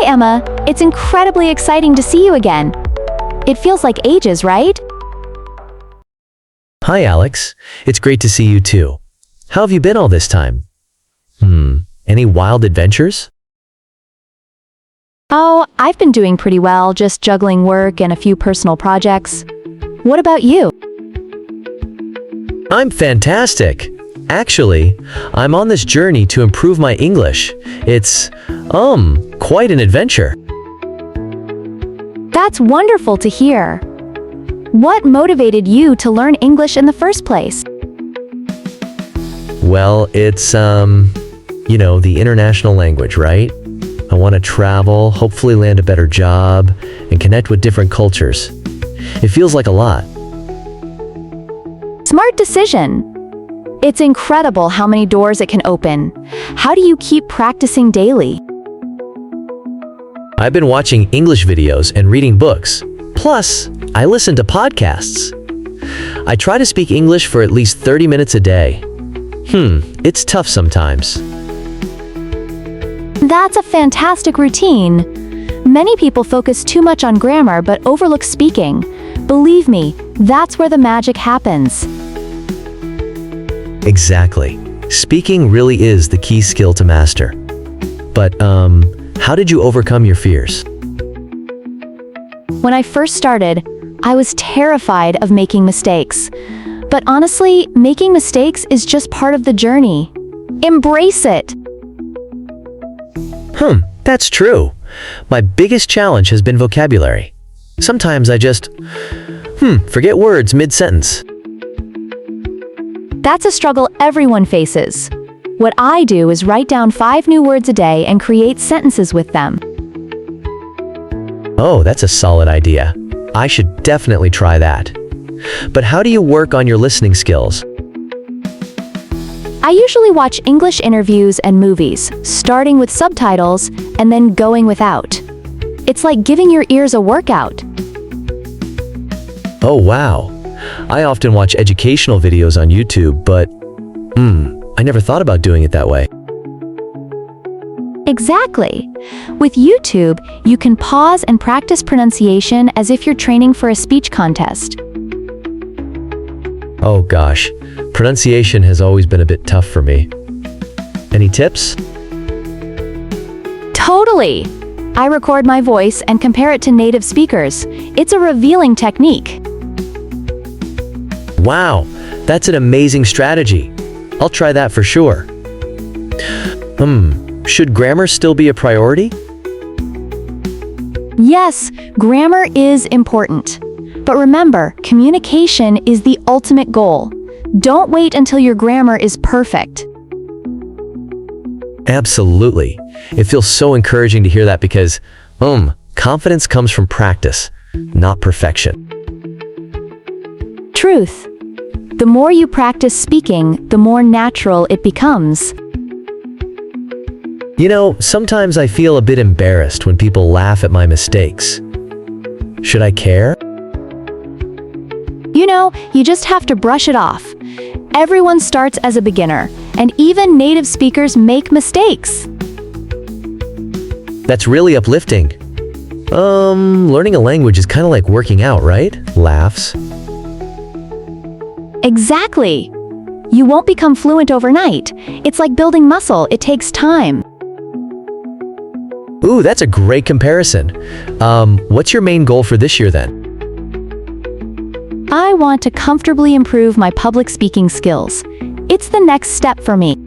Emma. It's incredibly exciting to see you again. It feels like ages, right? Hi, Alex. It's great to see you too. How have you been all this time? Any wild adventures? Oh, I've been doing pretty well, just juggling work and a few personal projects. What about you? I'm fantastic. Actually, I'm on this journey to improve my English. It's, quite an adventure. That's wonderful to hear. What motivated you to learn English in the first place? Well, it's, the international language, right? I want to travel, hopefully land a better job, and connect with different cultures. It feels like a lot. Smart decision. It's incredible how many doors it can open. How do you keep practicing daily? I've been watching English videos and reading books. Plus, I listen to podcasts. I try to speak English for at least 30 minutes a day. It's tough sometimes. That's a fantastic routine. Many people focus too much on grammar but overlook speaking. Believe me, that's where the magic happens. Exactly. Speaking really is the key skill to master. But, how did you overcome your fears? When I first started, I was terrified of making mistakes. But honestly, making mistakes is just part of the journey. Embrace it! That's true. My biggest challenge has been vocabulary. Sometimes I just, forget words mid-sentence. That's a struggle everyone faces. What I do is write down 5 new words a day and create sentences with them. Oh, that's a solid idea. I should definitely try that. But how do you work on your listening skills? I usually watch English interviews and movies, starting with subtitles and then going without. It's like giving your ears a workout. Oh, wow. I often watch educational videos on YouTube, but, I never thought about doing it that way. Exactly. With YouTube, you can pause and practice pronunciation as if you're training for a speech contest. Oh gosh, pronunciation has always been a bit tough for me. Any tips? Totally! I record my voice and compare it to native speakers. It's a revealing technique. Wow, that's an amazing strategy. I'll try that for sure. Should grammar still be a priority? Yes, grammar is important. But remember, communication is the ultimate goal. Don't wait until your grammar is perfect. Absolutely. It feels so encouraging to hear that because, confidence comes from practice, not perfection. Truth. The more you practice speaking, the more natural it becomes. Sometimes I feel a bit embarrassed when people laugh at my mistakes. Should I care? You just have to brush it off. Everyone starts as a beginner, and even native speakers make mistakes. That's really uplifting. Learning a language is kind of like working out, right? Laughs. Exactly. You won't become fluent overnight. It's like building muscle, it takes time. Ooh, that's a great comparison. What's your main goal for this year then? I want to comfortably improve my public speaking skills. It's the next step for me.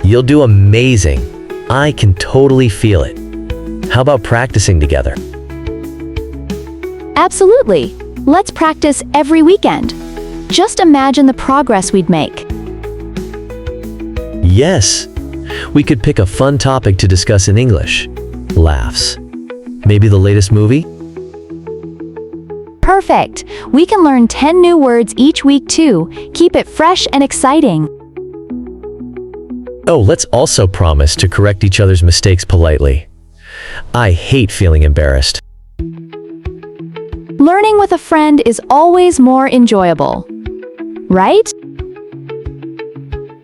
You'll do amazing. I can totally feel it. How about practicing together? Absolutely. Let's practice every weekend. Just imagine the progress we'd make. Yes. We could pick a fun topic to discuss in English. Laughs. Maybe the latest movie? Perfect. We can learn 10 new words each week too. Keep it fresh and exciting. Oh, let's also promise to correct each other's mistakes politely. I hate feeling embarrassed. Learning with a friend is always more enjoyable. Right?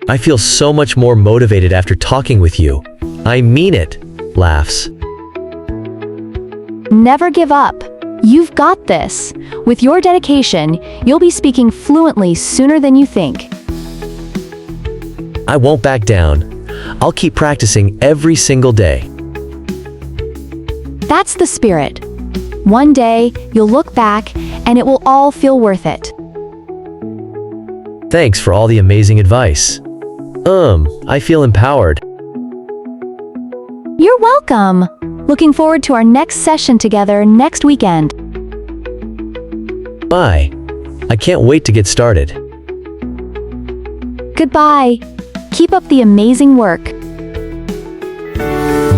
I feel so much more motivated after talking with you. I mean it. Laughs. Never give up. You've got this. With your dedication, you'll be speaking fluently sooner than you think. I won't back down. I'll keep practicing every single day. That's the spirit. One day, you'll look back, and it will all feel worth it. Thanks for all the amazing advice. I feel empowered. You're welcome. Looking forward to our next session together next weekend. Bye. I can't wait to get started. Goodbye. Keep up the amazing work.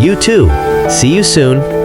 You too. See you soon.